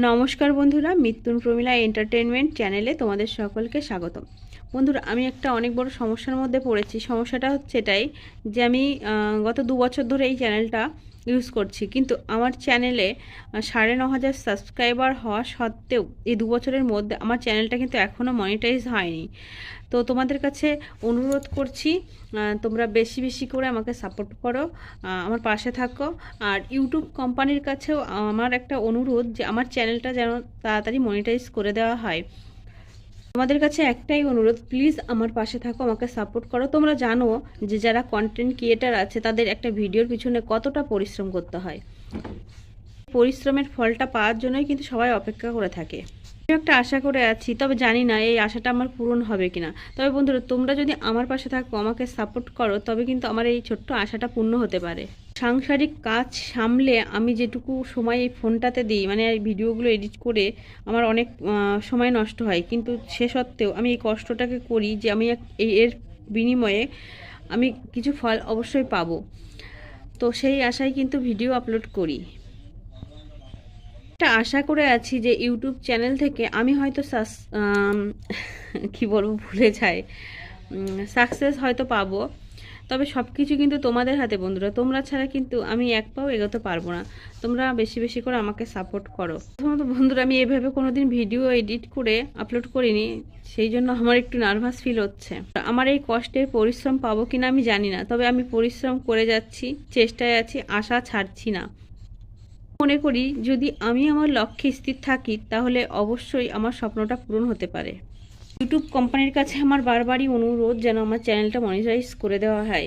নমস্কার বন্ধুরা, মিতুন প্রমিলা এন্টারটেনমেন্ট চ্যানেলে তোমাদের সকলকে স্বাগতম। বন্ধুরা, আমি একটা অনেক বড় সমস্যার মধ্যে পড়েছি। সমস্যাটা হচ্ছে এটাই যে আমি গত 2 বছর ধরে এই চ্যানেলটা ইউজ করছি, কিন্তু আমার চ্যানেলে 9,500 সাবস্ক্রাইবার হওয়া সত্ত্বেও এই 2 বছরের মধ্যে আমার চ্যানেলটা কিন্তু এখনও মনিটাইজ হয়নি। তো তোমাদের কাছে অনুরোধ করছি, তোমরা বেশি বেশি করে আমাকে সাপোর্ট করো, আমার পাশে থাকো। আর ইউটিউব কোম্পানির কাছেও আমার একটা অনুরোধ যে আমার চ্যানেলটা যেন তাড়াতাড়ি মনিটাইজ করে দেওয়া হয়। তোমাদের কাছে একটাই অনুরোধ, প্লিজ আমার পাশে থাকো, আমাকে সাপোর্ট করো। তোমরা জানো যে যারা কন্টেন্ট ক্রিয়েটার আছে তাদের একটা ভিডিওর পিছনে কতটা পরিশ্রম করতে হয়। পরিশ্রমের ফলটা পাওয়ার জন্যই কিন্তু সবাই অপেক্ষা করে থাকে। আমি একটা আশা করে আছি, তবে জানি না এই আশাটা আমার পূরণ হবে কিনা। তবে বন্ধুরা, তোমরা যদি আমার পাশে থাকো, আমাকে সাপোর্ট করো, তবে কিন্তু আমার এই ছোট্ট আশাটা পূর্ণ হতে পারে। সাংসারিক কাজ সামলে আমি যেটুকু সময় এই ফোনটাতে দিই, মানে এই ভিডিওগুলো এডিট করে আমার অনেক সময় নষ্ট হয়, কিন্তু সে সত্ত্বেও আমি এই কষ্টটাকে করি যে আমি এর বিনিময়ে আমি কিছু ফল অবশ্যই পাবো। তো সেই আশায় কিন্তু ভিডিও আপলোড করি। একটা আশা করে আছি যে ইউটিউব চ্যানেল থেকে আমি হয়তো কি বলবো, ভুলে যাই, সাকসেস হয়তো পাবো। তবে সব কিছু কিন্তু তোমাদের হাতে বন্ধুরা, তোমরা ছাড়া কিন্তু আমি এক পাও এগোতে পারবো না। তোমরা বেশি বেশি করে আমাকে সাপোর্ট করো। প্রথমত বন্ধুরা, আমি এভাবে কোনোদিন ভিডিও এডিট করে আপলোড করিনি, সেই জন্য আমার একটু নার্ভাস ফিল হচ্ছে। আমার এই কষ্টের পরিশ্রম পাবো কিনা আমি জানি না, তবে আমি পরিশ্রম করে যাচ্ছি, চেষ্টায় আছি, আশা ছাড়ছি না। মনে করি যদি আমি আমার লক্ষ্যে স্থির থাকি তাহলে অবশ্যই আমার স্বপ্নটা পূরণ হতে পারে। ইউটিউব কোম্পানির কাছে আমার বারবারই অনুরোধ যেন আমার চ্যানেলটা মনিটাইজ করে দেওয়া হয়।